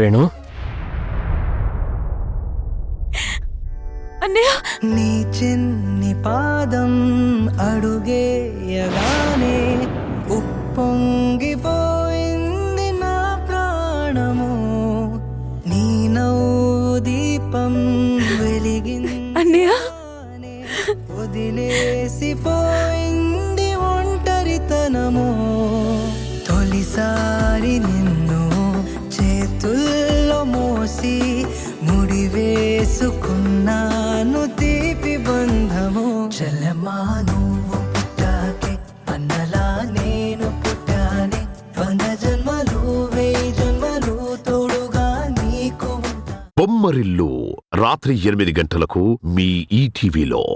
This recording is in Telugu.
రేణు, అన్నయ్య, నీ చిన్ని పాదం అడుగేయగానే ఉప్పొంగిపోయింది నా ప్రాణము. నీ నవ్వు దీపం వెలిగింది, అన్నయ్య, వదిలేసిపోయింది ఒంటరితనము. తొలిసారి నిన్ను చేతుల్లో మోసి ముడివేసుకున్నాను తీపి బంధము. చెల్లెమ్మా నువ్వు పుట్టాకే అన్నలా నేను పుట్టానే. 100 జన్మలు 1000 జన్మలు తోడుగా నీకు ఉంటా. బొమ్మరిల్లు రాత్రి 8 గంటలకు మీ ఈటీవీలో.